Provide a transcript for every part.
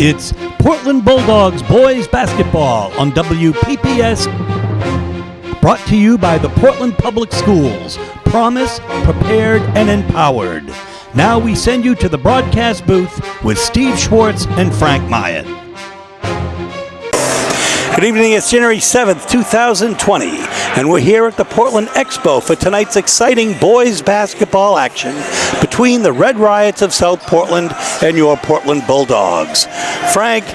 It's Portland Bulldogs boys basketball on WPPS, brought to you by the Portland Public Schools. Promise, prepared, and empowered. Now we send you to the broadcast booth with Steve Schwartz and Frank Myatt. Good evening, it's January 7th, 2020, and we're here at the Portland Expo for tonight's exciting boys basketball action between the Red Riots of South Portland and your Portland Bulldogs. Frank,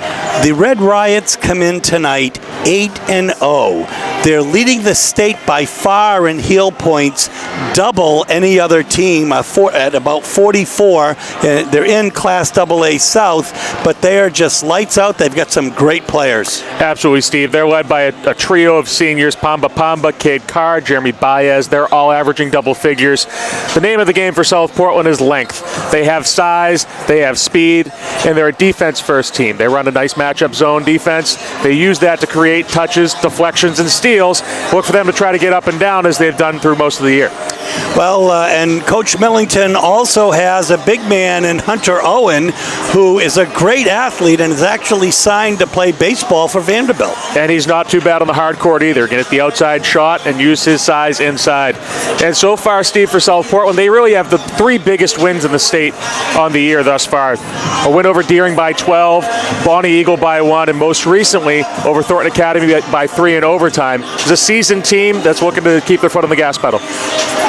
the Red Riots come in tonight 8-0. They're leading the state by far in heel points, double any other team at about 44. They're in Class AA South, but they are just lights out. They've got some great players. Absolutely, Steve. They're led by a trio of seniors, Pamba, Cade Carr, Jeremy Baez. They're all averaging double figures. The name of the game for South Portland is length. They have size, they have speed, and they're a defense-first team. They run a nice matchup zone defense. They use that to create touches, deflections, and steals. Look for them to try to get up and down as they've done through most of the year. Well, and Coach Millington also has a big man in Hunter Owen, who is a great athlete and is actually signed to play baseball for Vanderbilt. And he's not too bad on the hard court either. Can hit the outside shot and use his size inside. And so far, Steve, for South Portland, they really have the three biggest wins in the state on the year thus far. A win over Deering by 12, Bonnie Eagle by 1, and most recently over Thornton Academy by 3 in overtime. It's a seasoned team that's looking to keep their foot on the gas pedal.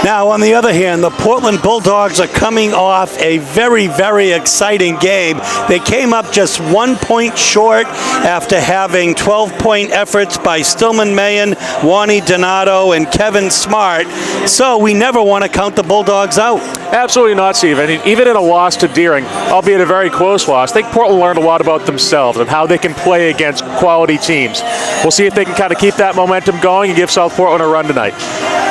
Now, on the other hand, the Portland Bulldogs are coming off a very, very exciting game. They came up just 1 point short after having 12-point efforts by Stillman Mayen, Wani Donato, and Kevin Smart. So we never want to count the Bulldogs out. Absolutely not, Steve. I mean, even in a loss to Deering, albeit a very close loss, I think Portland learned a lot about themselves and how they can play against quality teams. We'll see if they can kind of keep that momentum going and give South Portland a run tonight.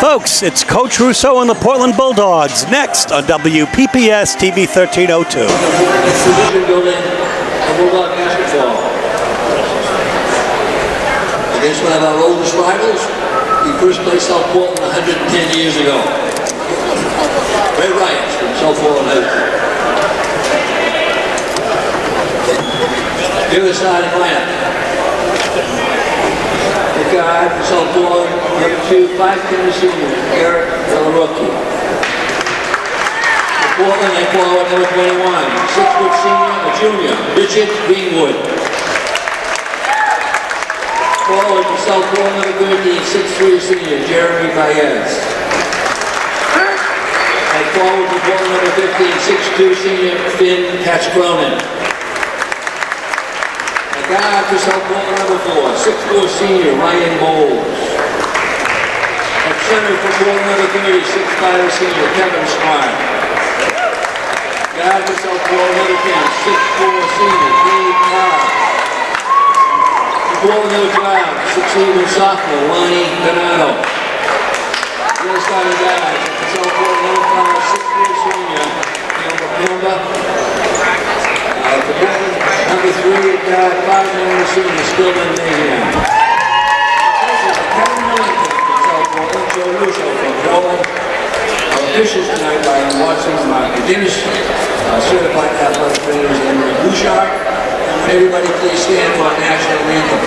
Folks, it's Coach Russo and the Portland Bulldogs next on WPPS TV 1302. Exhibition building of Bulldog basketball. Against one of our oldest rivals, we first played South Portland 110 years ago. Red Riots from South Portland Heights. The other side of lineup. The guard for South Portland, number 2, 5'10" senior, Eric Delarocchi. For Portland, they forward number 21, 6-foot senior, a junior, Richard Greenwood. Forward for South Portland, number 13, 6'3" senior, Jeremy Baez. And forward for Portland, number 15, 6'2" senior, Finn Katz-Cronin. Guard for South Portland, number 4, 6'4" senior, Ryan Bowles. At center for Portland, number 30, 6'5" senior, Kevin Smart. Guard for South Portland, number 10, 6'4" senior, Cade Carr. For Portland, number 12, 6'11" sophomore, Wani Donato. The other starting guard for South Portland, number 5, 6'4" senior, Pamba. For Portland, number 3, guard, 5'9" senior, Stillman Mayen. Kevin Millington from South Portland, Joe Russo from Portland. Our officials tonight, Ryan Watson, Mark Dennis, certified athletic trainers, Henry Bouchard. And everybody please stand for our national anthem.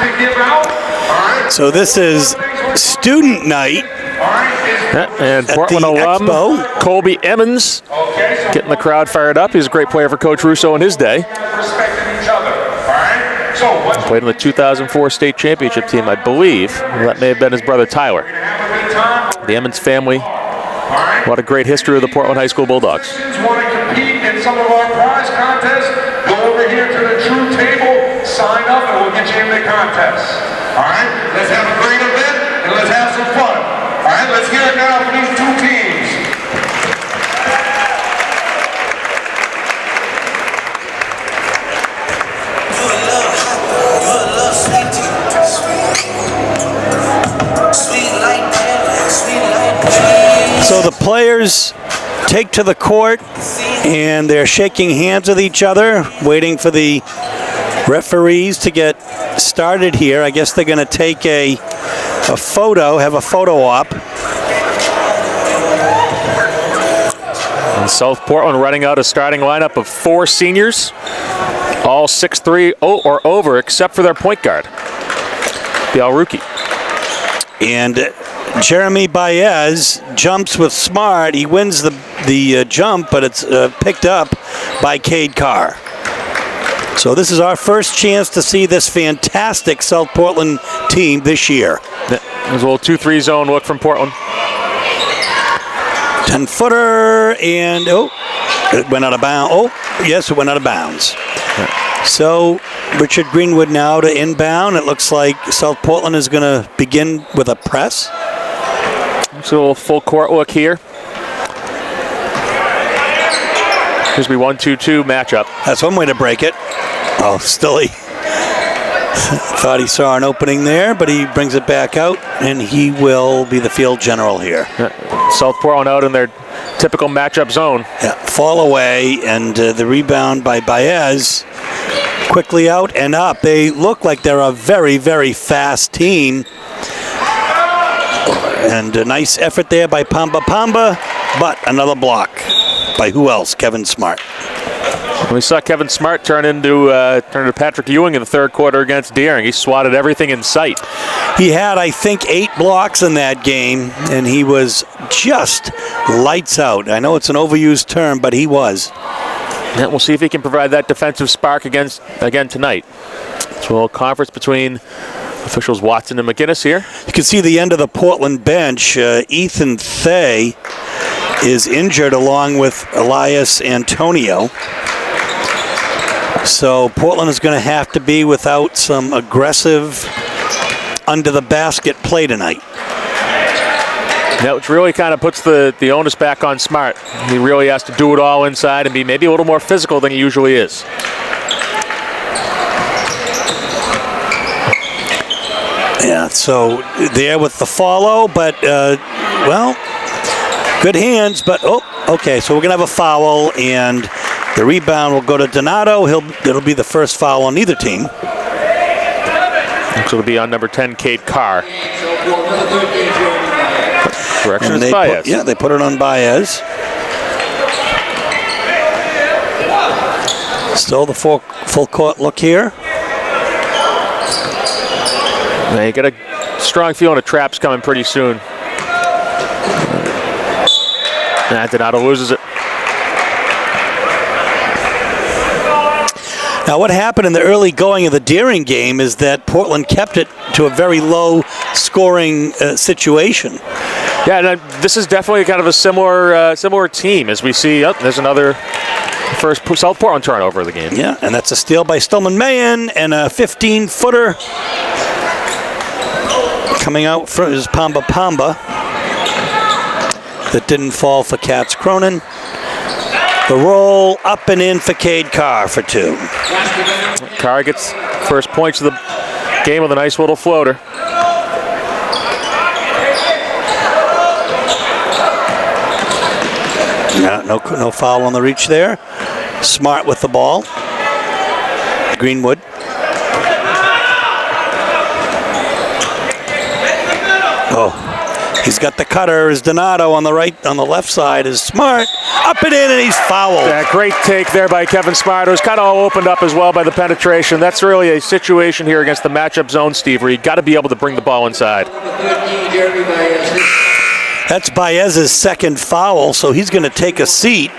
to give out. All right. So this is student night. And Portland the alum Expo. Colby Emmons getting the crowd fired up. He's a great player for Coach Russo in his day. Respecting each other. All right. So what? Played on the 2004 state championship team, I believe. That may have been his brother Tyler. The Emmons family. What a great history of the Portland High School Bulldogs. Want to compete in some of our prize contests? Go over here to the true table, sign up, and we'll get you in the contest. All right. Let's have a great event and let's have some fun. All right. Let's hear it now for these two teams. So the players take to the court and they're shaking hands with each other, waiting for the referees to get started here. I guess they're going to take a photo, have a photo op. And South Portland running out a starting lineup of 4 seniors, all 6'3" or over, except for their point guard, the all-rookie. And Jeremy Baez jumps with Smart. He wins the jump, but it's picked up by Cade Carr. So this is our first chance to see this fantastic South Portland team this year. There's a little 2-3 zone look from Portland. 10-footer, and it went out of bounds. Oh, yes, it went out of bounds. So Richard Greenwood now to inbound. It looks like South Portland is going to begin with a press. So a little full court look here. Here's be 1-2-2 matchup. That's one way to break it. Oh, Stilly thought he saw an opening there, but he brings it back out, and he will be the field general here. South Portland out in their typical matchup zone. Yeah, fall away, and the rebound by Baez. Quickly out and up. They look like they're a very, very fast team. And a nice effort there by Pamba, but another block by who else? Kevin Smart. We saw Kevin Smart turn into Patrick Ewing in the third quarter against Deering. He swatted everything in sight. He had, I think, 8 blocks in that game, and he was just lights out. I know it's an overused term, but he was. And we'll see if he can provide that defensive spark again tonight. So a little conference between officials Watson and McGinnis here. You can see the end of the Portland bench. Ethan Thay is injured along with Elias Antonio. So Portland is going to have to be without some aggressive under the basket play tonight. That which really kind of puts the onus back on Smart. He really has to do it all inside and be maybe a little more physical than he usually is. Yeah, so there with the follow, but, well, good hands, but, okay, so we're going to have a foul, and the rebound will go to Donato. It'll be the first foul on either team. So it'll be on number 10, Cade Carr. Correction is Baez. They put it on Baez. Still the full court look here. Now you get a strong feeling a trap's coming pretty soon. Donato loses it. Now what happened in the early going of the Deering game is that Portland kept it to a very low scoring situation. Yeah, and this is definitely kind of a similar team as we see. There's another first South Portland turnover of the game. Yeah, and that's a steal by Stillman Mayen, and a 15-footer coming out from his Pamba that didn't fall for Katz Cronin. The roll up and in for Cade Carr for 2. Carr gets first points of the game with a nice little floater. Yeah, no foul on the reach there. Smart with the ball. Greenwood. He's got the cutter, is Donato on the right, on the left side is Smart. Up and in, and he's fouled. Yeah, great take there by Kevin Smart. It was kind of all opened up as well by the penetration. That's really a situation here against the matchup zone, Steve, where you got to be able to bring the ball inside. That's Baez's second foul, so he's going to take a seat.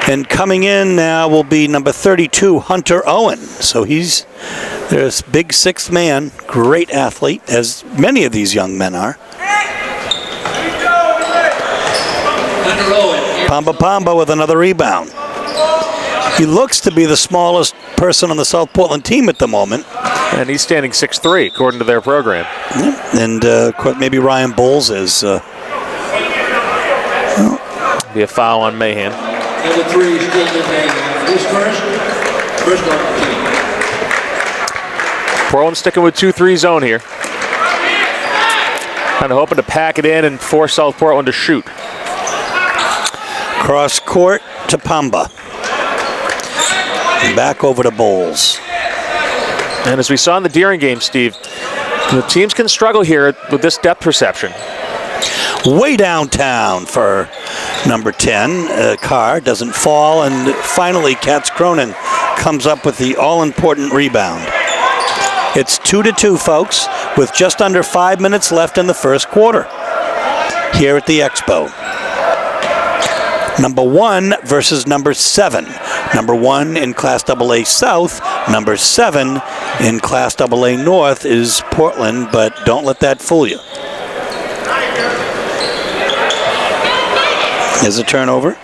And coming in now will be number 32, Hunter Owen. So he's this big sixth man, great athlete, as many of these young men are. Pamba with another rebound. He looks to be the smallest person on the South Portland team at the moment. And he's standing 6'3", according to their program. Yeah. And maybe Ryan Bowles is. Be a foul on Mahan. Number 3 is still in Maine. This first on the team. Portland sticking with 2-3 zone here. Kind of hoping to pack it in and force South Portland to shoot. Cross court to Pamba. And back over to Bowles. And as we saw in the Deering game, Steve, the teams can struggle here with this depth perception. Way downtown for number 10. Carr doesn't fall, and finally Katz Cronin comes up with the all-important rebound. It's 2-2, folks, with just under 5 minutes left in the first quarter here at the Expo. Number 1 versus number 7. Number 1 in Class AA South, number 7 in Class AA North is Portland, but don't let that fool you. Here's a turnover.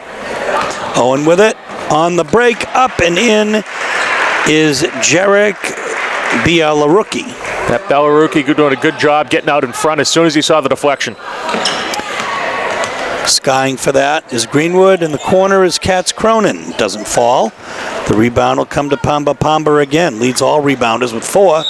Owen with it. On the break, up and in is Jarek Bielaruki. That Bielaruki doing a good job getting out in front as soon as he saw the deflection. Skying for that is Greenwood. In the corner is Katz Cronin. Doesn't fall. The rebound will come to Pamba again. Leads all rebounders with 4.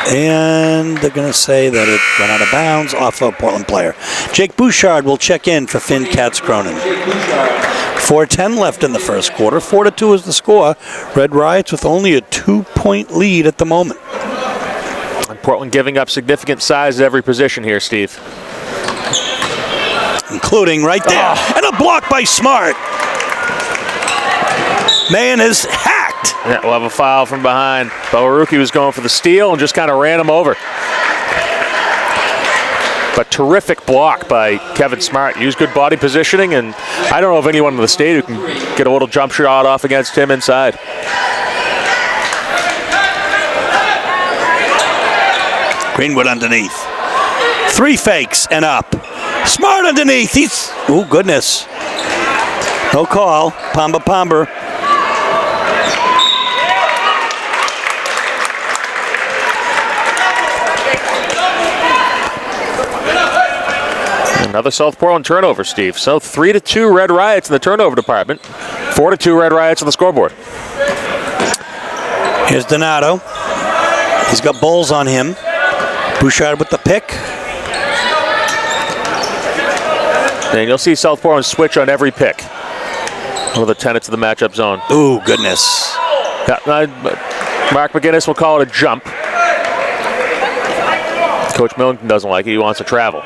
And they're going to say that it went out of bounds off a Portland player. Jake Bouchard will check in for Finn Katz Cronin. 4:10 left in the first quarter. 4-2 is the score. Red Riots with only a 2-point lead at the moment. And Portland giving up significant size at every position here, Steve. Including right there. And a block by Smart. Man is hacked. Yeah, we'll have a foul from behind. Bielaruki was going for the steal and just kind of ran him over. But terrific block by Kevin Smart. Used good body positioning, and I don't know of anyone in the state who can get a little jump shot off against him inside. Greenwood underneath. 3 fakes and up. Smart underneath. He's, oh goodness. No call. Pamba. Another South Portland turnover, Steve. So 3-2 Red Riots in the turnover department. 4-2 Red Riots on the scoreboard. Here's Donato. He's got Bowles on him. Bouchard with the pick. And you'll see South Portland switch on every pick. One of the tenets of the matchup zone. Ooh, goodness. Mark McGinnis will call it a jump. Coach Millington doesn't like it. He wants to travel.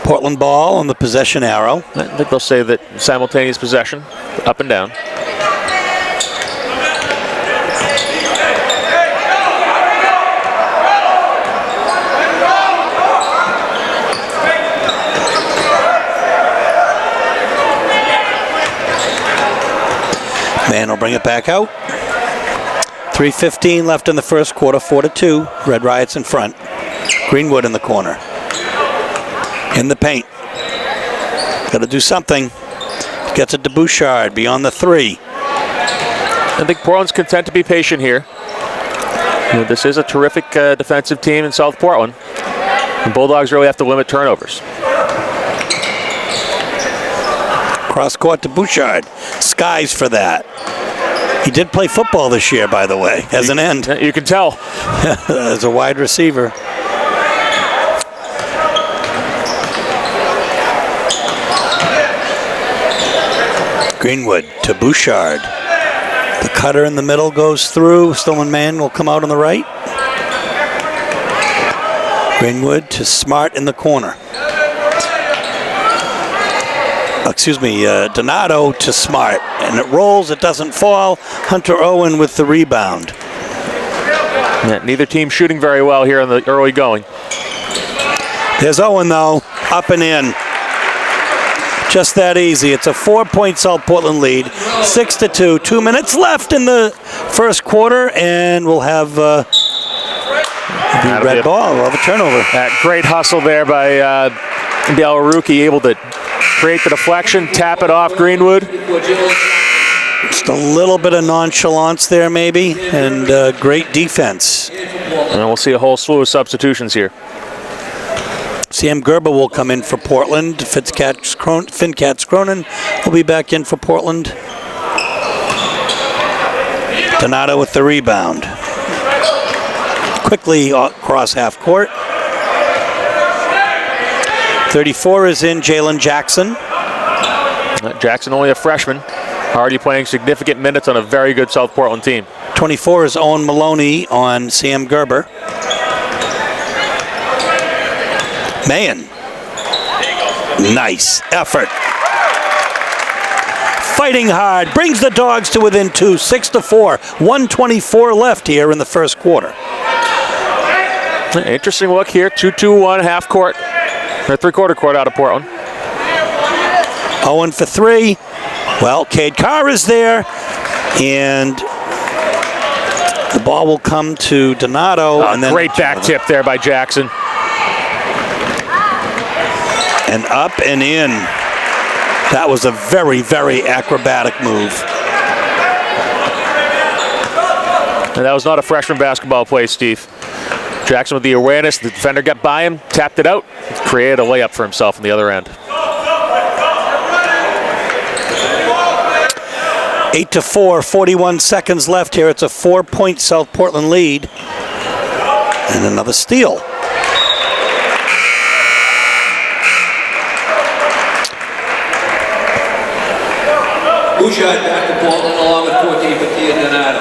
Portland ball on the possession arrow. I think they'll say that simultaneous possession, up and down. Man will bring it back out. 3:15 left in the first quarter, 4-2. Red Riots in front. Greenwood in the corner. In the paint. Got to do something. Gets it to Bouchard beyond the 3. I think Portland's content to be patient here. This is a terrific defensive team in South Portland. The Bulldogs really have to limit turnovers. Cross court to Bouchard. Skies for that. He did play football this year, by the way, as an end. You can tell. As a wide receiver. Greenwood to Bouchard. The cutter in the middle goes through. Stolen man will come out on the right. Greenwood to Smart in the corner. Excuse me, Donato to Smart. And it rolls, it doesn't fall. Hunter Owen with the rebound. Yeah, neither team shooting very well here in the early going. There's Owen, though, up and in. Just that easy. It's a 4-point South Portland lead, 6-2. 2 minutes left in the first quarter, and we'll have the red ball. We'll have a turnover. That great hustle there by Delaruki, able to create the deflection, tap it off Greenwood. Just a little bit of nonchalance there, maybe, and great defense. And we'll see a whole slew of substitutions here. Sam Gerber will come in for Portland. Fincats Cronin will be back in for Portland. Donato with the rebound. Quickly across half court. 34 is in Jalen Jackson. Jackson only a freshman, already playing significant minutes on a very good South Portland team. 24 is Owen Maloney on Sam Gerber. Maine. Nice effort. Fighting hard. Brings the Dogs to within 2, 6-4. 1:24 left here in the first quarter. Interesting look here. 2-2-1 half court. Or three-quarter court out of Portland. Owen for 3. Well, Cade Carr is there. And the ball will come to Donato. And then great back tip there by Jackson. And up and in. That was a very, very acrobatic move. And that was not a freshman basketball play, Steve. Jackson with the awareness. The defender got by him, tapped it out, created a layup for himself on the other end. 8-4, 41 seconds left here. It's a 4-point South Portland lead. And another steal. Bouchard back to Portland along with 14 for Tia Donato.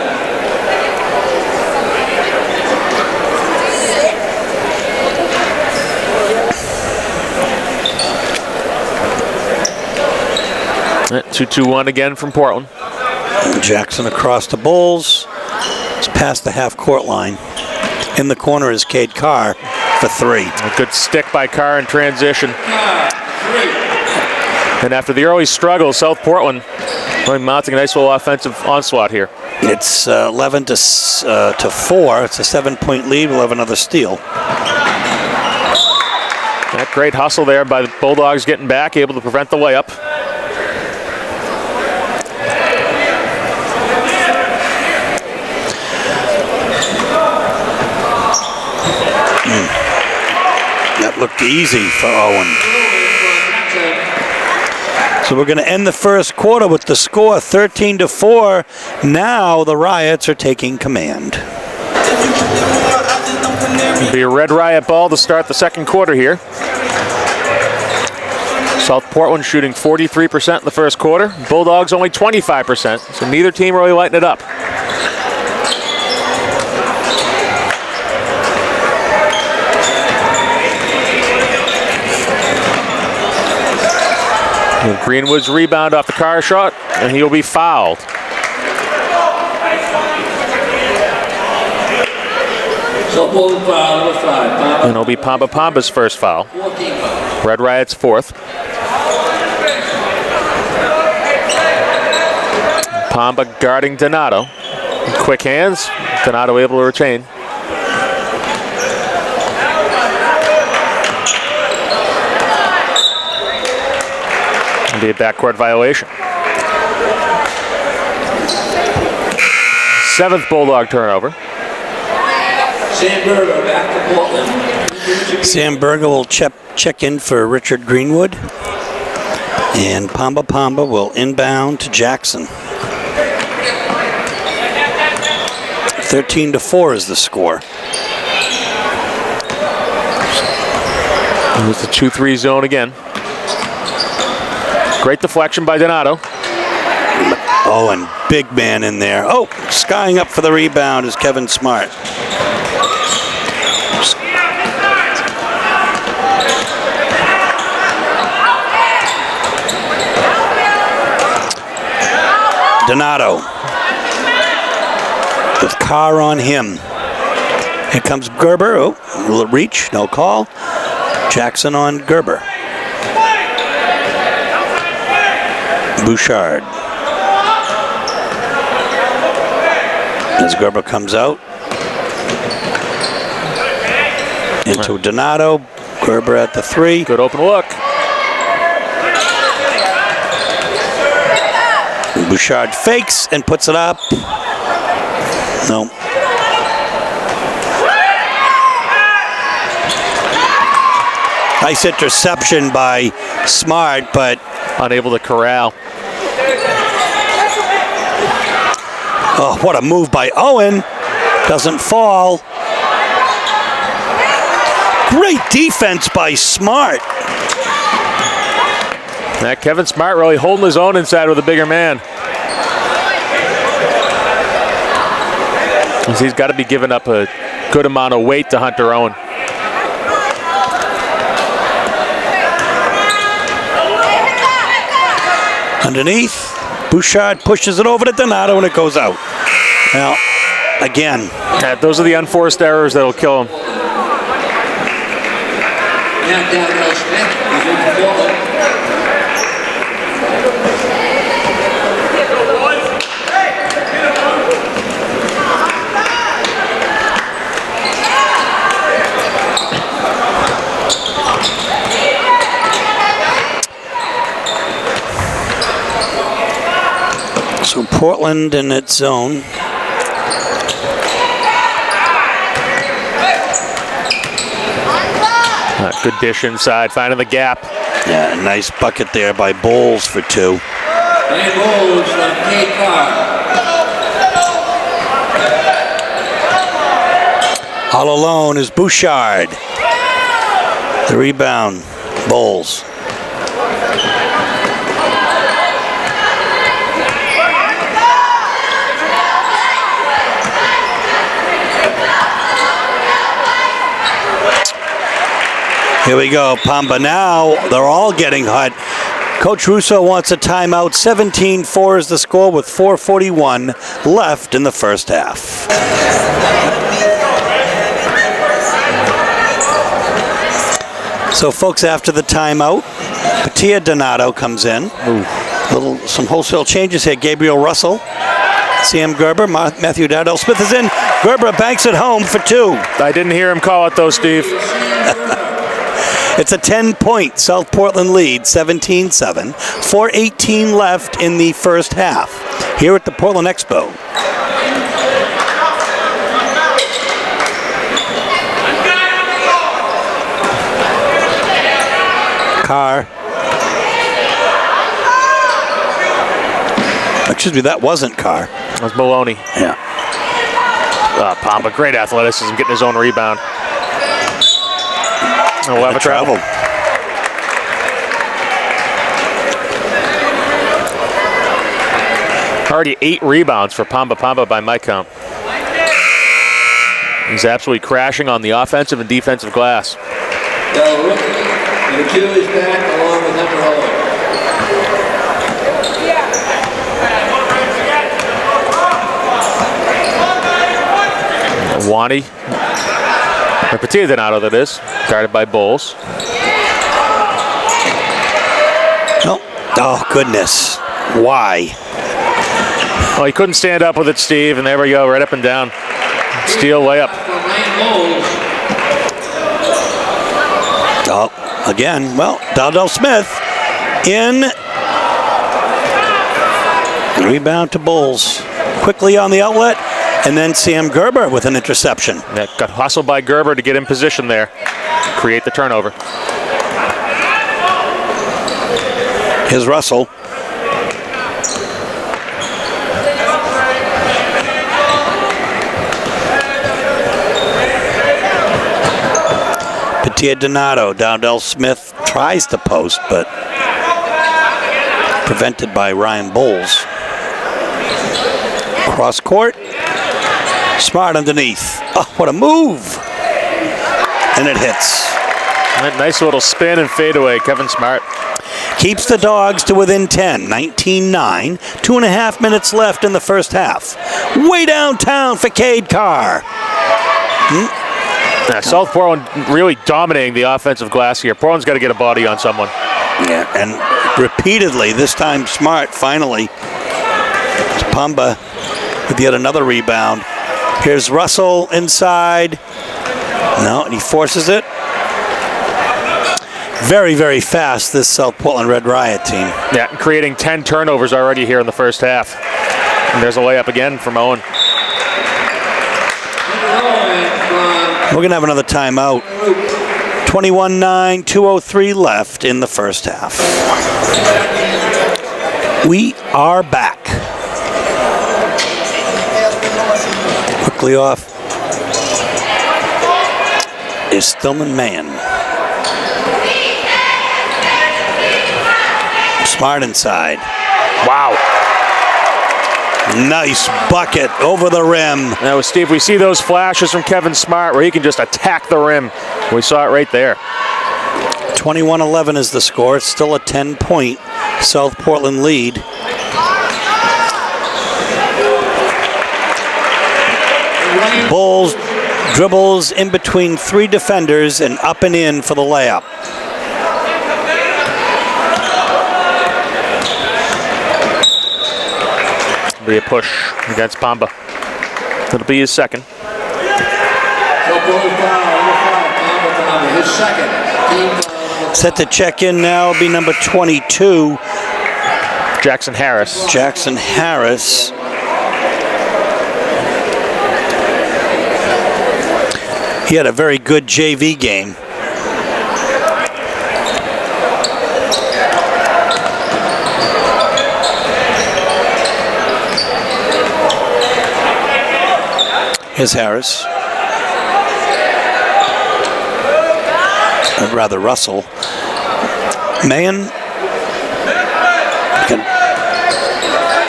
At 2-2-1 again from Portland. Jackson across the Bulls. It's past the half-court line. In the corner is Cade Carr for 3. A good stick by Carr in transition. And after the early struggle, South Portland really mounting a nice little offensive onslaught here. It's 11 to 4. It's a 7-point lead. We'll have another steal. That great hustle there by the Bulldogs getting back, able to prevent the layup. That looked easy for Owen. So we're going to end the first quarter with the score 13-4. Now the Riots are taking command. It'll be a Red Riot ball to start the second quarter here. South Portland shooting 43% in the first quarter. Bulldogs only 25%, so neither team really lighting it up. Greenwood's rebound off the Carr shot, and he'll be fouled. And it'll be Pamba Pamba's first foul. Red Riot's fourth. Pamba guarding Donato. Quick hands. Donato able to retain. Be a backcourt violation. 7th Bulldog turnover. Sam Berger back to Portland. Sam Berger will check in for Richard Greenwood. And Pamba Pamba will inbound to Jackson. 13-4 is the score. It's the 2-3 zone again. Great deflection by Donato. Oh, and big man in there. Oh, skying up for the rebound is Kevin Smart. Donato. With Carr on him. Here comes Gerber. Oh, a little reach, no call. Jackson on Gerber. Bouchard. As Gerber comes out. Into Donato. Gerber at the 3. Good open look. Bouchard fakes and puts it up. No. Nice interception by Smart, but unable to corral. Oh, what a move by Owen. Doesn't fall. Great defense by Smart. That Kevin Smart really holding his own inside with a bigger man. He's got to be giving up a good amount of weight to Hunter Owen. Underneath, Bouchard pushes it over to Donato and it goes out. Now, again. Yeah, those are the unforced errors that'll kill him. Now Darnell Smith is in the forward. So Portland in its zone. Good dish inside, finding the gap. Yeah, a nice bucket there by Bowles for 2. And Bowles from Kate Carr. All alone is Bouchard. The rebound, Bowles. Here we go, Pamba. Now they're all getting hot. Coach Russo wants a timeout. 17-4 is the score with 4:41 left in the first half. So, folks, after the timeout, Patia Donato comes in. Some wholesale changes here. Gabriel Russell, Sam Gerber, Matthew Dowdell Smith is in. Gerber banks it home for 2. I didn't hear him call it though, Steve. It's a 10-point South Portland lead, 17-7. 4:18 left in the first half here at the Portland Expo. Carr. Excuse me, that wasn't Carr. That was Maloney. Yeah. Pamba, great athleticism, getting his own rebound. We'll have a travel. Already 8 rebounds for Pamba by my count. He's absolutely crashing on the offensive and defensive glass. Del Ricky, number 2 is back along with Hunter Owen. Wani. Or Patia Donato, that is. Guarded by Bowles. Oh, goodness. Why? Oh, he couldn't stand up with it, Steve, and there we go, right up and down. Steal layup. Oh, again, well, Dowdell Smith in. Rebound to Bowles. Quickly on the outlet, and then Sam Gerber with an interception. That got hustled by Gerber to get in position there. Create the turnover. Here's Russell. Patia Donato. Dowdell Smith tries to post, but prevented by Ryan Bowles. Cross court. Smart underneath. Oh, what a move. And it hits. That nice little spin and fadeaway, Kevin Smart. keeps the Dogs to within 10, 19-9. 2.5 minutes left in the first half. Way downtown for Cade Carr. South Portland really dominating the offensive glass here. Portland's got to get a body on someone. Yeah, and repeatedly, this time Smart finally. Pamba with yet another rebound. Here's Russell inside. No, and he forces it. Very, very fast, this South Portland Red Riot team. Yeah, creating 10 turnovers already here in the first half. And there's a layup again from Owen. We're going to have another timeout. 21-9, 2:03 left in the first half. We are back. Quickly off is Stillman Mayen. Smart inside. Wow. Nice bucket over the rim. Now, Steve, we see those flashes from Kevin Smart where he can just attack the rim. We saw it right there. 21-11 is the score. It's still a 10-point South Portland lead. Bulls dribbles in between 3 defenders and up and in for the layup. Be a push against Pamba. It'll be his second. His second. Set to check in now will be number 22. Jackson Harris. Jackson Harris. He had a very good JV game. Here's Harris. Or rather, Russell. Mayen.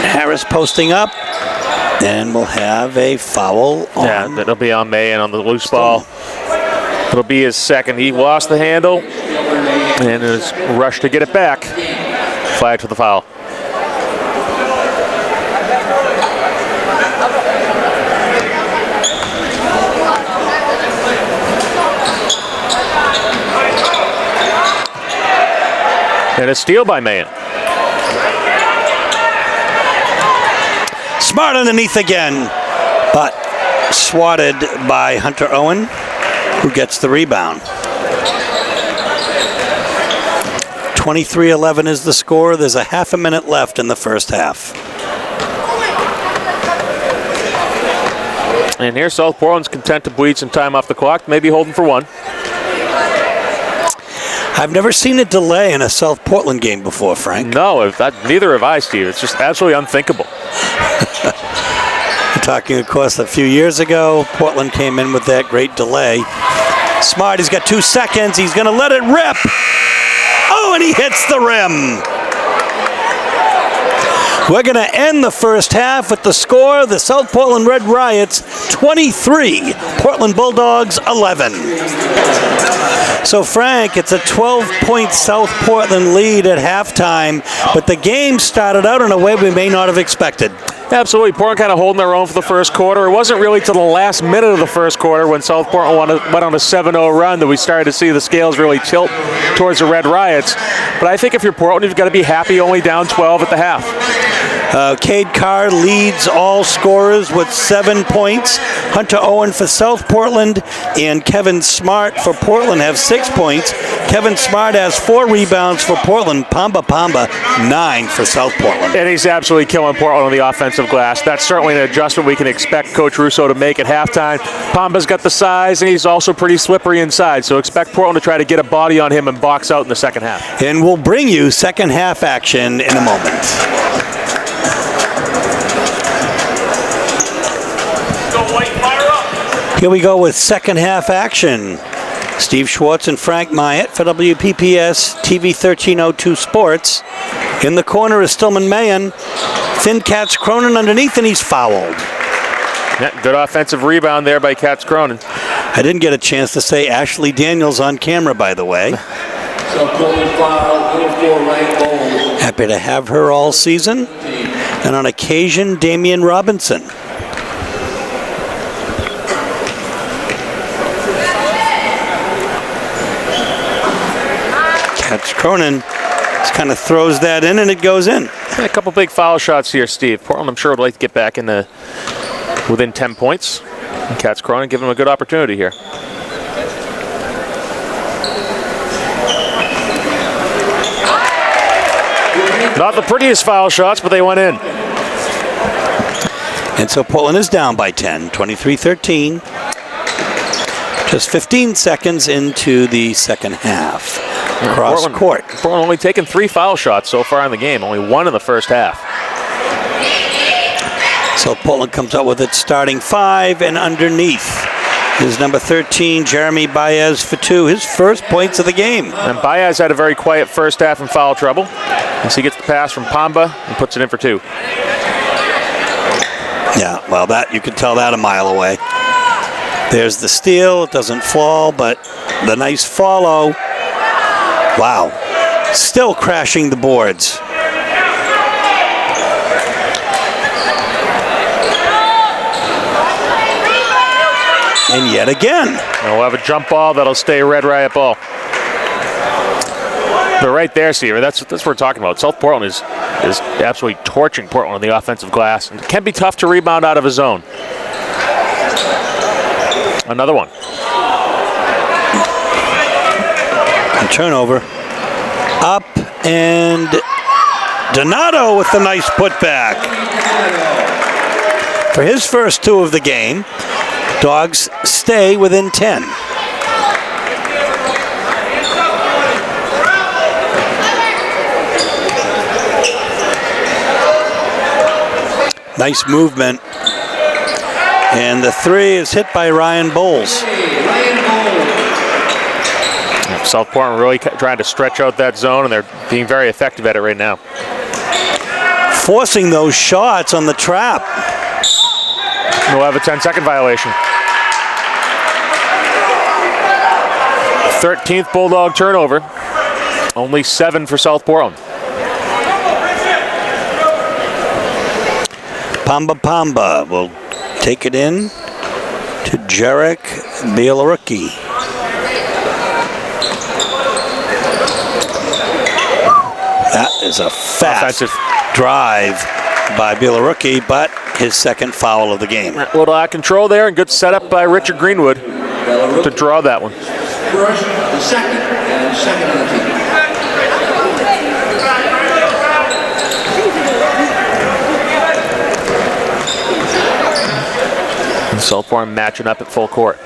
Harris posting up. And we'll have a foul on. Yeah, that'll be on Mayen on the loose ball. It'll be his second. He lost the handle and is rushed to get it back. Flag for the foul. And a steal by Mayen. Smart underneath again, but swatted by Hunter Owen, who gets the rebound. 23-11 is the score. There's a half a minute left in the first half. And here South Portland's content to bleed some time off the clock, maybe holding for one. I've never seen a delay in a South Portland game before, Frank. No, neither have I, Steve. It's just absolutely unthinkable. We're talking, of course, a few years ago. Portland came in with that great delay. Smart, he's got 2 seconds. He's going to let it rip. Oh, and he hits the rim. We're going to end the first half with the score. The South Portland Red Riots 23, Portland Bulldogs 11. So, Frank, it's a 12-point South Portland lead at halftime, but the game started out in a way we may not have expected. Absolutely. Portland kind of holding their own for the first quarter. It wasn't really till the last minute of the first quarter when South Portland went on a 7-0 run that we started to see the scales really tilt towards the Red Riots. But I think if you're Portland, you've got to be happy only down 12 at the half. Cade Carr leads all scorers with 7 points. Hunter Owen for South Portland and Kevin Smart for Portland have 6 points. Kevin Smart has 4 rebounds for Portland. Pamba 9 for South Portland. And he's absolutely killing Portland on the offensive glass. That's certainly an adjustment we can expect Coach Russo to make at halftime. Pamba's got the size, and he's also pretty slippery inside, so expect Portland to try to get a body on him and box out in the second half. And we'll bring you second half action in a moment. Here we go with second half action. Steve Schwartz and Frank Myatt for WPPS TV 1302 Sports. In the corner is Stillman Mayen. Thin Katz Cronin underneath, and he's fouled. Yeah, good offensive rebound there by Katz Cronin. I didn't get a chance to say Ashley Daniels on camera, by the way. South Portland foul, number 4, Ryan Bowles. Happy to have her all season. And on occasion, Damian Robinson. Catch Cronin just kind of throws that in and it goes in. A couple big foul shots here, Steve. Portland, I'm sure, would like to get back in the within 10 points. And Katz Cronin give him a good opportunity here. Not the prettiest foul shots, but they went in. And so Portland is down by 10, 23-13. Just 15 seconds into the second half. Cross court. Portland only taken 3 foul shots so far in the game, only 1 in the first half. So Portland comes up with its starting 5, and underneath is number 13, Jeremy Baez for 2, his first points of the game. And Baez had a very quiet first half in foul trouble, as he gets the pass from Pamba and puts it in for 2. Yeah, well, that you can tell that a mile away. There's the steal. It doesn't fall, but the nice follow. Wow. Still crashing the boards. And yet again. And we'll have a jump ball that'll stay Red Riot ball. But right there, Steve, that's what we're talking about. South Portland is absolutely torching Portland on the offensive glass. And it can be tough to rebound out of a zone. Another one. And turnover. Up and Donato with the nice putback. For his first 2 of the game, Dogs stay within 10. Nice movement. And the 3 is hit by Ryan Bowles. South Portland really trying to stretch out that zone, and they're being very effective at it right now. Forcing those shots on the trap. We'll have a 10-second violation. 13th Bulldog turnover. Only 7 for South Portland. Pamba will take it in to Jarek Bielaruki. That is a fast offensive drive by Bielaruki, but his second foul of the game. A little out of control there, and good setup by Richard Greenwood to draw that one. First, the second, and second on the team. And South Portland matching up at full court.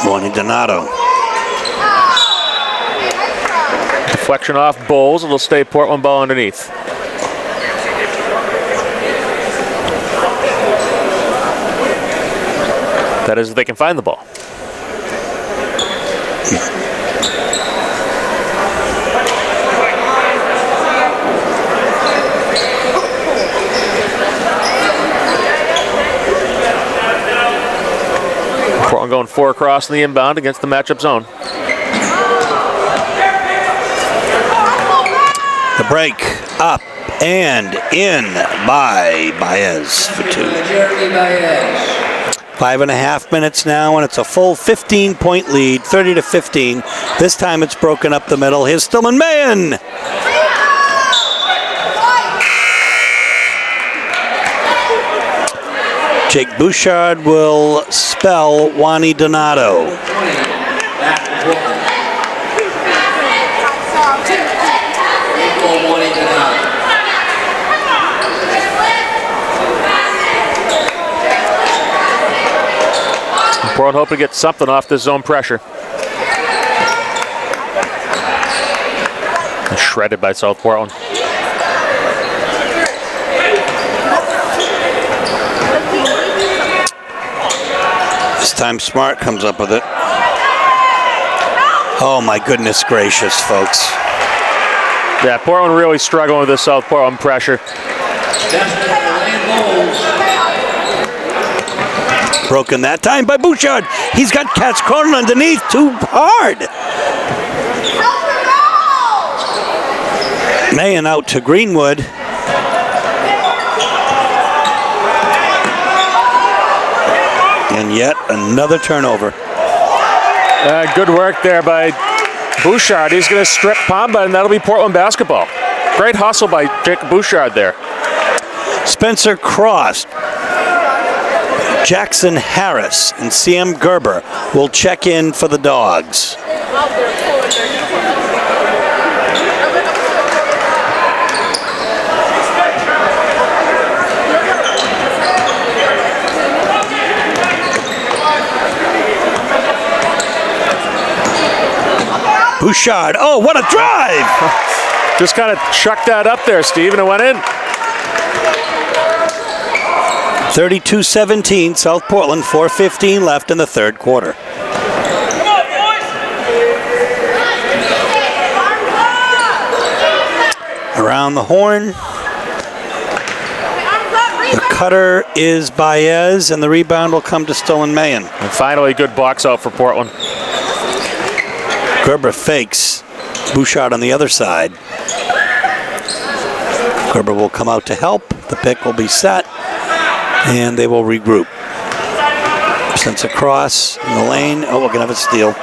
Juan Donato. Deflection off Bowles. It'll stay Portland ball underneath. That is if they can find the ball. Portland going 4 across in the inbound against the matchup zone. The break up and in by Baez for 2. Jeremy Baez. 5.5 minutes now, and it's a full 15-point lead, 30-15. This time it's broken up the middle. Here's Stillman Mayen. Jake Bouchard will spell Juan Donato. Portland hoping to get something off this zone pressure. And shredded by South Portland. This time Smart comes up with it. Oh my goodness gracious, folks. Yeah, Portland really struggling with this South Portland pressure. Broken that time by Bouchard. He's got Katz Cronin underneath, too hard. Mayen out to Greenwood. And yet another turnover. Good work there by Bouchard. He's going to strip Pamba, and that'll be Portland basketball. Great hustle by Jacob Bouchard there. Spencer Cross, Jackson Harris, and Sam Gerber will check in for the Dogs. Bouchard, oh, what a drive! Just kind of chucked that up there, Steve, and it went in. 32-17, South Portland, 4:15 left in the third quarter. Around the horn. The cutter is Baez, and the rebound will come to Stolen Mayen. And finally, good box out for Portland. Gerber fakes. Bouchard on the other side. Gerber will come out to help. The pick will be set, and they will regroup. Sends across in the lane. Oh, we're going to have a steal.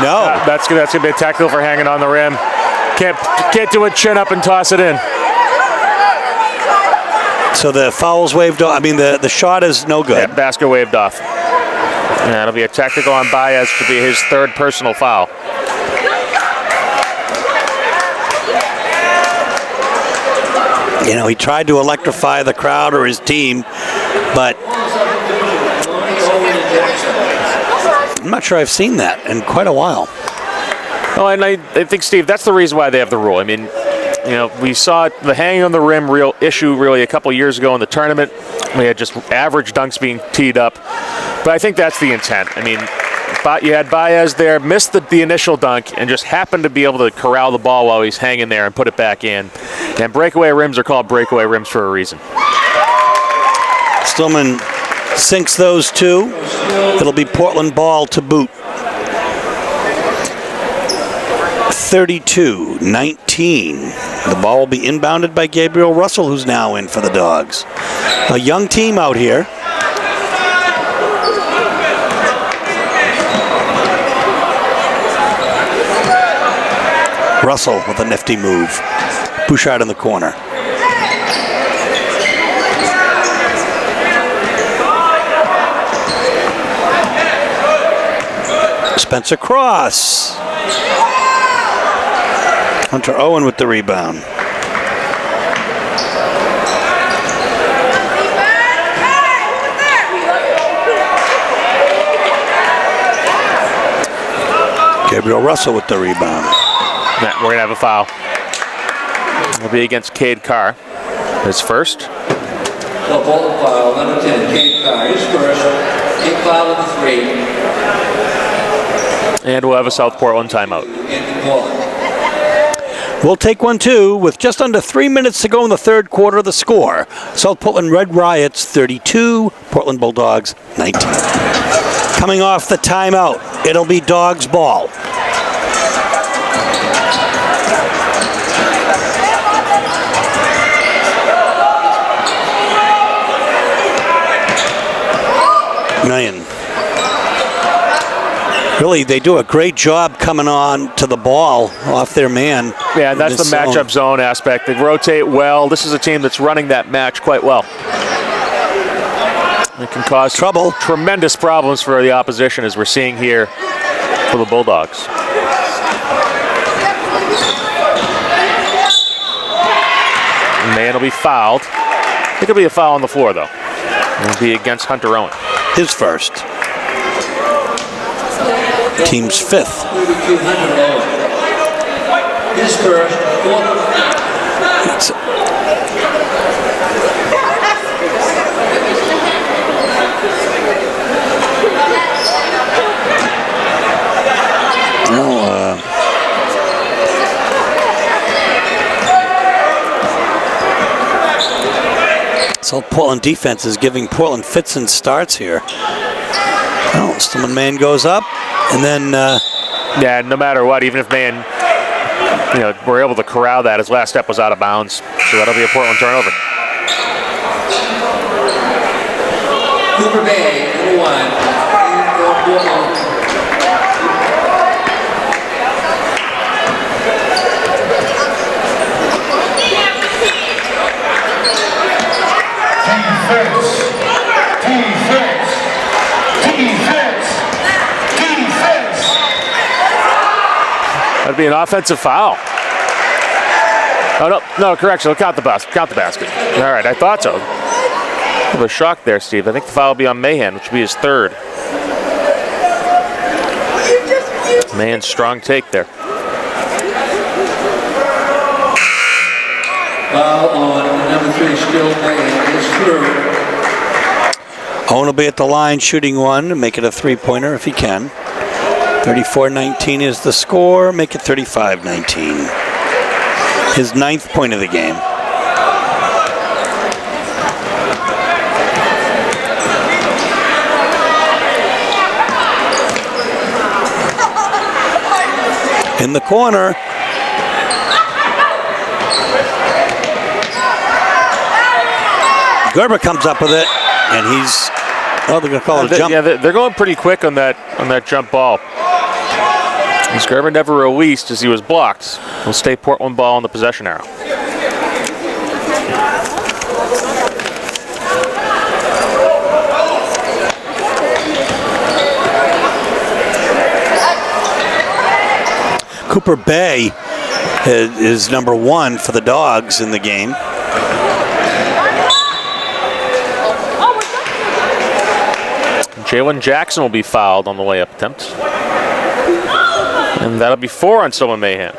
No. That's going to be a tackle for hanging on the rim. Can't do a chin up and toss it in. So the foul's waved off. I mean, the shot is no good. Yeah, basket waved off. Yeah, it'll be a technical on Baez to be his third personal foul. You know, he tried to electrify the crowd or his team, but I'm not sure I've seen that in quite a while. Oh, and I think, Steve, that's the reason why they have the rule. I mean, you know, we saw the hanging on the rim real issue really a couple years ago in the tournament. We had just average dunks being teed up. But I think that's the intent. I mean, you had Baez there, missed the initial dunk, and just happened to be able to corral the ball while he's hanging there and put it back in. And breakaway rims are called breakaway rims for a reason. Stillman sinks those two. It'll be Portland ball to boot. 32-19. The ball will be inbounded by Gabriel Russell, who's now in for the Dogs. A young team out here. Russell with a nifty move. Bouchard in the corner. Spencer Cross. Hunter Owen with the rebound. Gabriel Russell with the rebound. Yeah, we're going to have a foul. It'll be against Cade Carr. His first. So Bolton foul, number 10, Cade Carr. His first. Big foul of the 3. And we'll have a South Portland timeout. We'll take one too, with just under 3 minutes to go in the third quarter. The score: South Portland Red Riots 32, Portland Bulldogs 19. Coming off the timeout, it'll be Dogs ball. Mayen. Really, they do a great job coming on to the ball off their man. Yeah, that's the matchup zone aspect. They rotate well. This is a team that's running that match quite well. It can cause tremendous problems for the opposition, as we're seeing here for the Bulldogs. Man will be fouled. I think it'll be a foul on the floor, though. It'll be against Hunter Owen. His first. Team's fifth. His first. South Portland defense is giving Portland fits and starts here. Oh, Stillman Maine goes up, and then Yeah, no matter what, even if Maine, were able to corral that, his last step was out of bounds, so that'll be a Portland turnover. Cooper Bay, number 1. Portland. That'd be an offensive foul. Oh, no, correction. I'll count the basket. All right, I thought so. I was shocked there, Steve. I think the foul will be on Mahan, which will be his third. Mahan's strong take there. Foul on number 3, still Mahan. It's through. Owen will be at the line shooting one, make it a three-pointer if he can. 34-19 is the score, make it 35-19. His 9th point of the game. In the corner. Gerber comes up with it, and he's, they're going to call it a jump. Yeah, they're going pretty quick on that jump ball. As Gerber never released as he was blocked. Will stay Portland ball on the possession arrow. Cooper Bay is number 1 for the Dogs in the game. Jalen Jackson will be fouled on the layup attempt. And that'll be 4 on Stillman Mahan.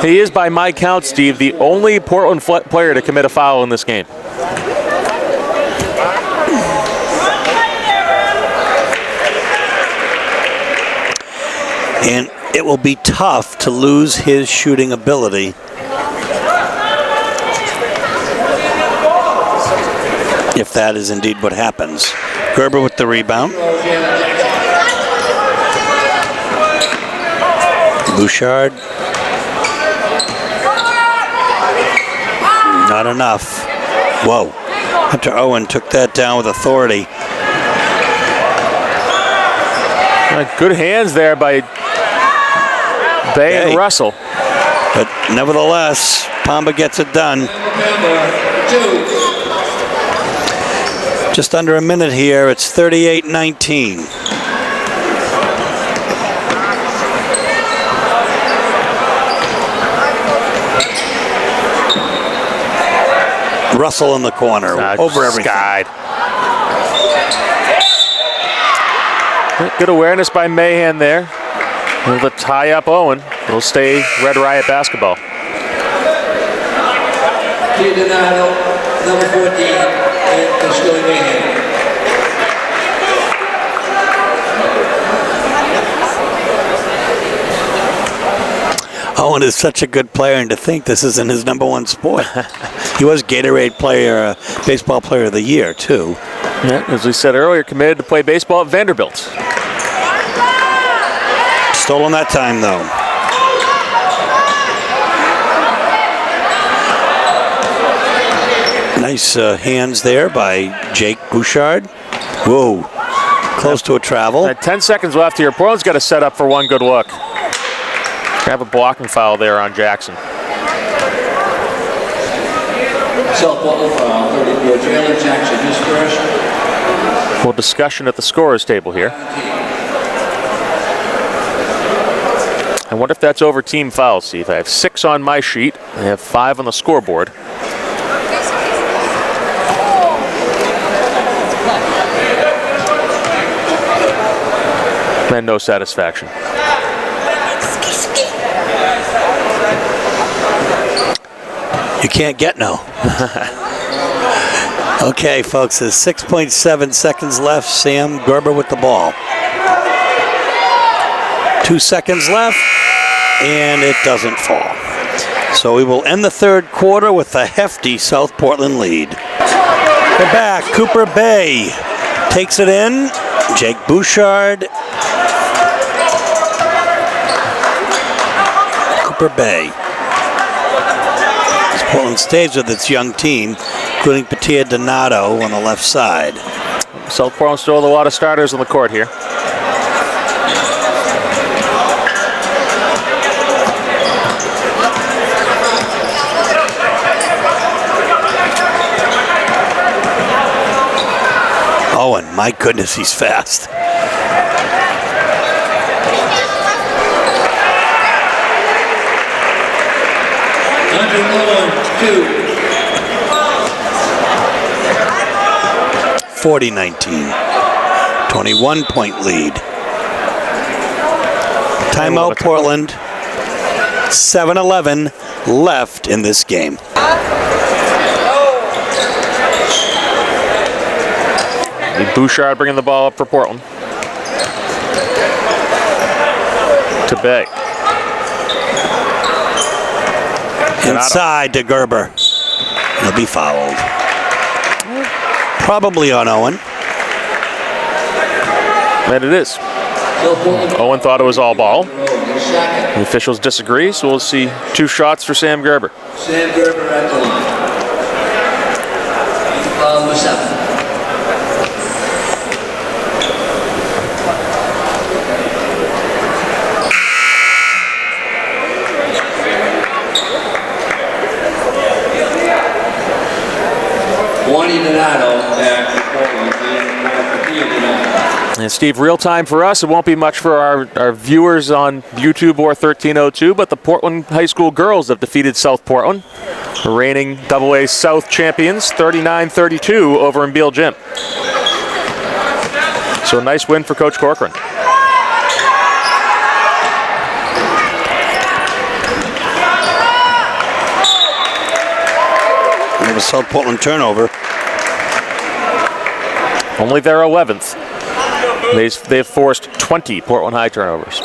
He is, by my count, Steve, the only Portland player to commit a foul in this game. And it will be tough to lose his shooting ability if that is indeed what happens. Gerber with the rebound. Bouchard. Not enough. Whoa. Hunter Owen took that down with authority. Good hands there by Bay and Russell. But nevertheless, Pamba gets it done. Just under a minute here. It's 38-19. Russell in the corner, over everything. Skied. Good awareness by Mahan there. Able to tie up Owen. It'll stay Red Riot basketball. Number 14, and still Mahan. Owen is such a good player, and to think this isn't his number 1 sport. He was Gatorade player, baseball player of the year, too. Yeah, as we said earlier, committed to play baseball at Vanderbilt. Stolen that time, though. Nice hands there by Jake Bouchard. Whoa, close to a travel. 10 seconds left here. Portland's got to set up for one good look. Have a blocking foul there on Jackson. Self-ball foul, 34. Jalen Jackson, his first. Well, discussion at the scorer's table here. I wonder if that's over team fouls, Steve. I have 6 on my sheet. I have 5 on the scoreboard. And no satisfaction. You can't get no. Okay, folks, there's 6.7 seconds left. Sam Gerber with the ball. 2 seconds left, and it doesn't fall. So we will end the third quarter with a hefty South Portland lead. We're back. Cooper Bay takes it in. Jake Bouchard. Cooper Bay. As Portland stays with its young team, including Patia Donato on the left side. South Portland still with a lot of starters on the court here. Owen, my goodness, he's fast. Under Owen, 40-19. 21-point lead. Timeout Portland. 7-11 left in this game. Bouchard bringing the ball up for Portland. To Bay. Inside to Gerber. He'll be fouled. Probably on Owen. And it is. Owen thought it was all ball. The officials disagree, so we'll see 2 shots for Sam Gerber. Sam Gerber at the line. Foul number 7. And Steve, real time for us. It won't be much for our viewers on YouTube or 1302, but the Portland High School girls have defeated South Portland, reigning AA South champions, 39-32 over in Beale Gym. So a nice win for Coach Corcoran. We have a South Portland turnover. Only their 11th. They've forced 20 Portland High turnovers.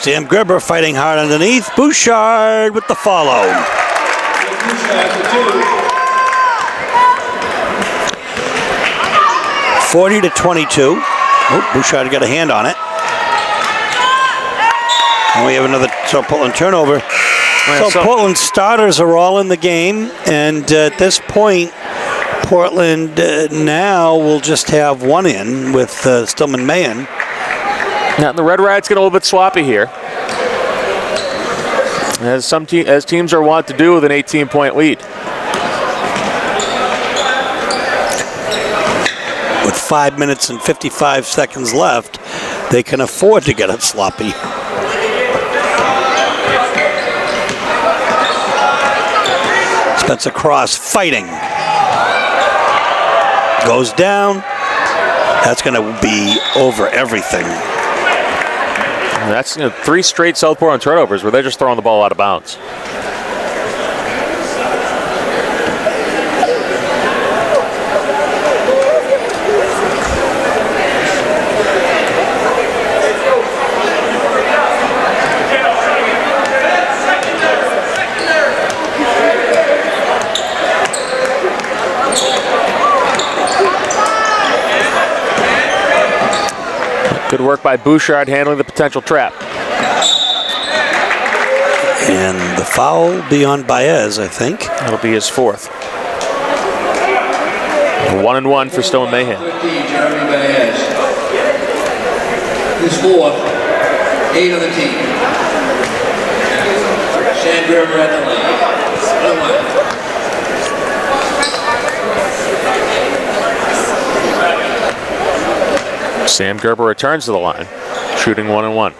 Sam Gerber fighting hard underneath. Bouchard with the follow. 40-22. Oh, Bouchard got a hand on it. And we have another South Portland turnover. So Portland starters are all in the game, and at this point, Portland now will just have one in with Stillman Mahan. Now the Red Riot's getting a little bit sloppy here, as teams are wont to do with an 18-point lead. With 5 minutes and 55 seconds left, they can afford to get it sloppy. Spencer Cross fighting. Goes down. That's going to be over everything. That's 3 straight South Portland turnovers where they're just throwing the ball out of bounds. Good work by Bouchard handling the potential trap. And the foul will be on Baez, I think. That'll be his 4th. 1-1 for Stillman Mahan. Jeremy Baez. His 4th, 8 of the team. Sam Gerber at the line. Sam Gerber returns to the line, shooting 1-1.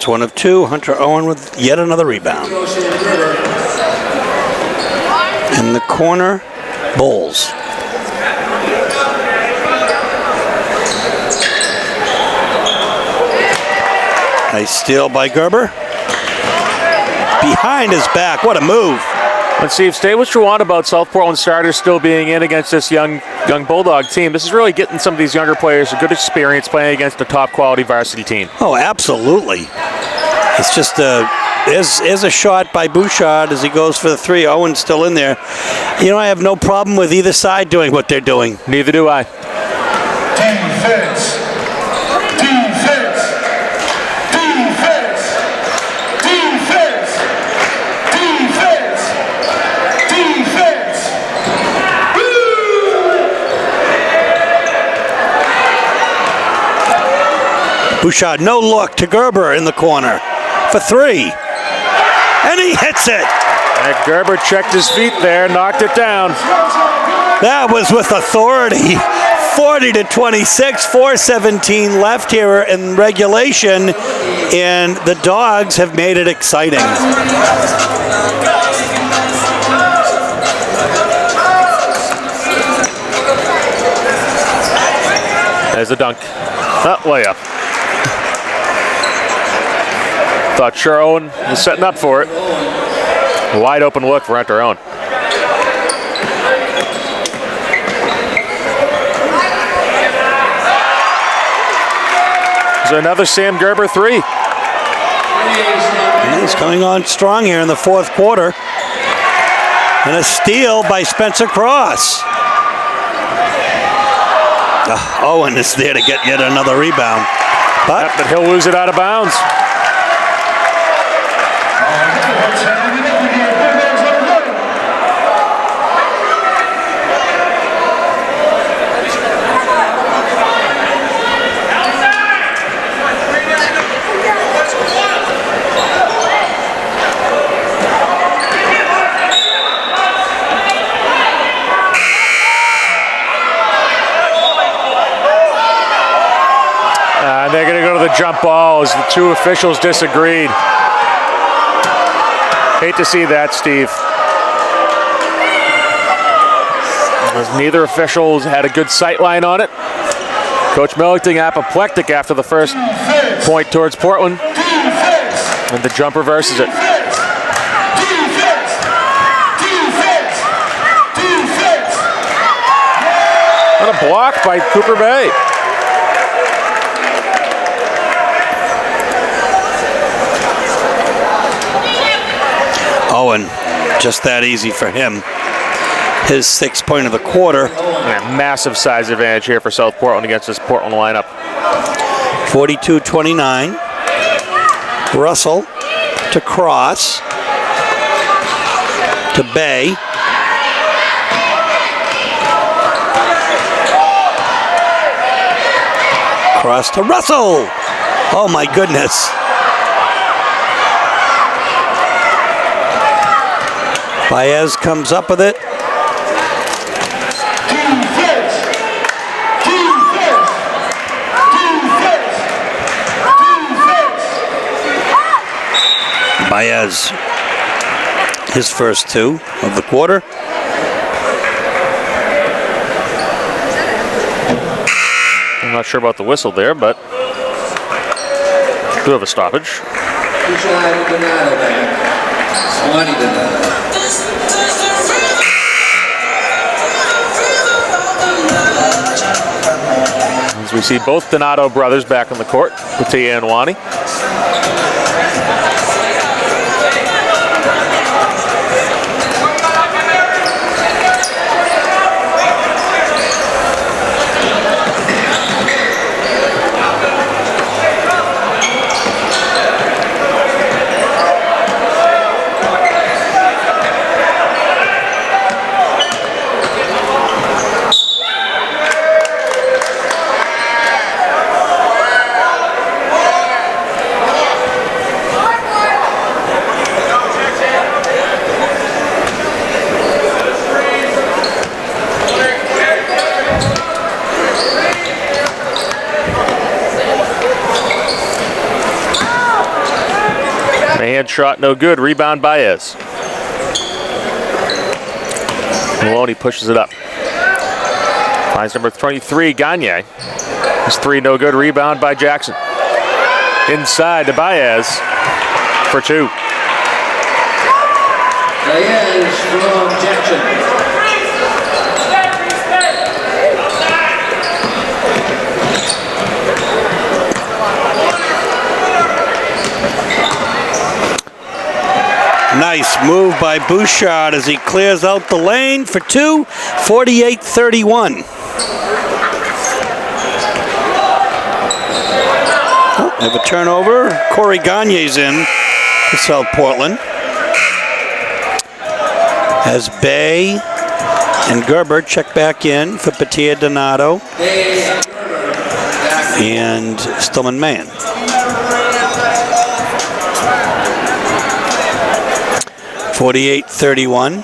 That's one of two. Hunter Owen with yet another rebound. In the corner, Bulls. Nice steal by Gerber. Behind his back. What a move. And Steve, say what you want about South Portland starters still being in against this young Bulldog team. This is really getting some of these younger players a good experience playing against a top quality varsity team. Oh, absolutely. It's just there's a shot by Bouchard as he goes for the three. Owen's still in there. You know, I have no problem with either side doing what they're doing. Neither do I. Defense. Defense. Defense. Defense. Defense. Defense. Bouchard, no look to Gerber in the corner for three. And he hits it. And Gerber checked his feet there, knocked it down. That was with authority. 40-26, 4:17 left here in regulation, and the Dogs have made it exciting. There's a dunk. Layup. Thought sure Owen was setting up for it. A wide open look for Hunter Owen. There's another Sam Gerber three. And he's coming on strong here in the fourth quarter. And a steal by Spencer Cross. Owen is there to get yet another rebound. But he'll lose it out of bounds. They're going to go to the jump ball as the two officials disagreed. Hate to see that, Steve. As neither officials had a good sight line on it. Coach Millington apoplectic after the first point towards Portland. And the jump reverses it. What a block by Cooper Bay. Owen, just that easy for him. His 6th point of the quarter. And a massive size advantage here for South Portland against this Portland lineup. 42-29. Russell to Cross. To Bay. Cross to Russell. Oh my goodness. Baez comes up with it. Baez, his first two of the quarter. I'm not sure about the whistle there, but do have a stoppage. As we see both Donato brothers back on the court, Patia and Wani. Left-hand shot, no good. Rebound, Baez. Maloney pushes it up. Finds number 23, Gagne. His 3, no good. Rebound by Jackson. Inside to Baez for 2. Baez from Jackson. Nice move by Bouchard as he clears out the lane for 2, 48-31. Oh, have a turnover. Corey Gagne's in for South Portland. As Bay and Gerber check back in for Patia Donato and Stillman Mann. 48-31.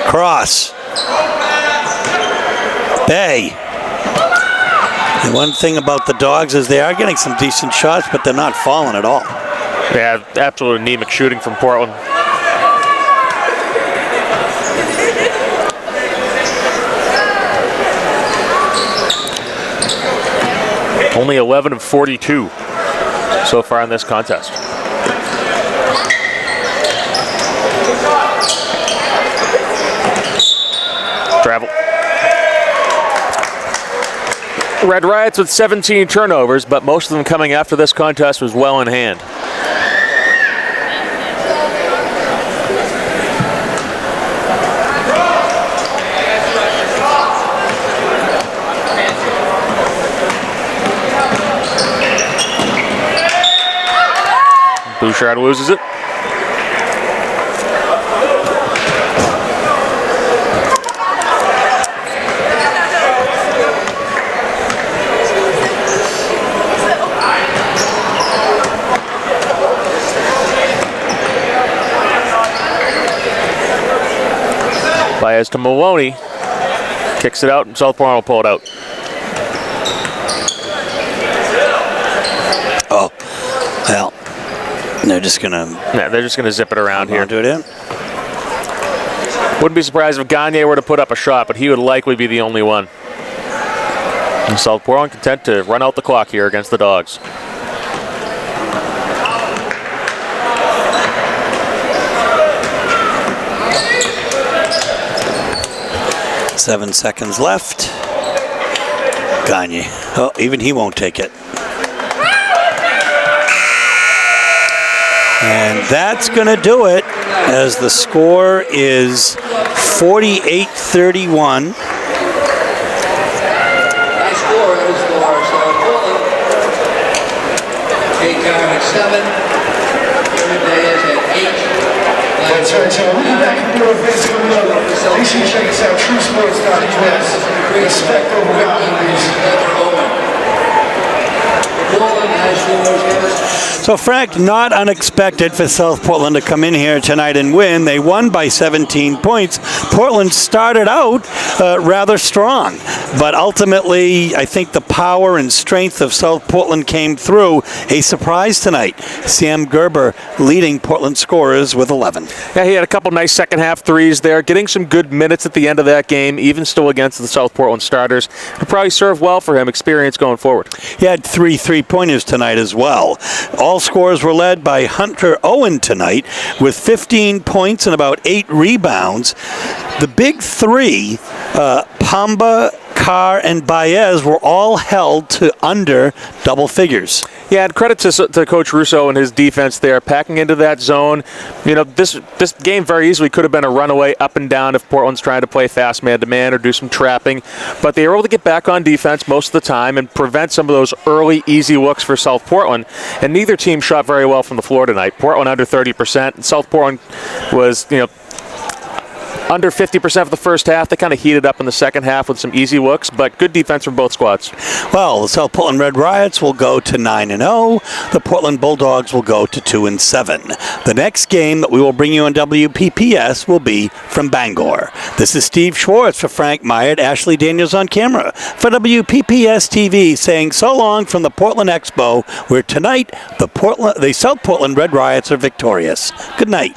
Cross. Bay. And one thing about the Dogs is they are getting some decent shots, but they're not falling at all. They have absolute anemic shooting from Portland. Only 11 of 42 so far in this contest. Travel. Red Riots with 17 turnovers, but most of them coming after this contest was well in hand. Bouchard loses it. Baez to Maloney. Kicks it out, and South Portland will pull it out. Oh, well. They're just gonna. Yeah, they're just gonna zip it around here. Do it in. Wouldn't be surprised if Gagne were to put up a shot, but he would likely be the only one. And South Portland content to run out the clock here against the Dogs. Seven seconds left. Gagne. Oh, even he won't take it. And that's going to do it as the score is 48-31. High score is for South Portland. Kate Carr at 7. Jeremy Baez at 8. That's right, so we'll be back in your events coming up. Make sure you check us out, truesports.us. Respect over boundaries. Portland has scores, Kevin. So, Frank, not unexpected for South Portland to come in here tonight and win. They won by 17 points. Portland started out rather strong, but ultimately, I think the power and strength of South Portland came through. A surprise tonight. Sam Gerber leading Portland scorers with 11. Yeah, he had a couple nice second half threes there, getting some good minutes at the end of that game, even still against the South Portland starters. It'll probably serve well for him, experience going forward. He had 3 3-pointers tonight as well. All scores were led by Hunter Owen tonight with 15 points and about 8 rebounds. The big 3, Pamba, Carr, and Baez were all held to under double figures. Yeah, and credit to Coach Russo and his defense there, packing into that zone. You know, this game very easily could have been a runaway up and down if Portland's trying to play fast man-to-man or do some trapping. But they were able to get back on defense most of the time and prevent some of those early, easy looks for South Portland. And neither team shot very well from the floor tonight. Portland under 30%, and South Portland was, under 50% for the first half. They kind of heated up in the second half with some easy looks, but good defense from both squads. Well, the South Portland Red Riots will go to 9-0. The Portland Bulldogs will go to 2-7. The next game that we will bring you on WPPS will be from Bangor. This is Steve Schwartz for Frank Myatt, Ashley Daniels on camera for WPPS TV, saying so long from the Portland Expo, where tonight the South Portland Red Riots are victorious. Good night.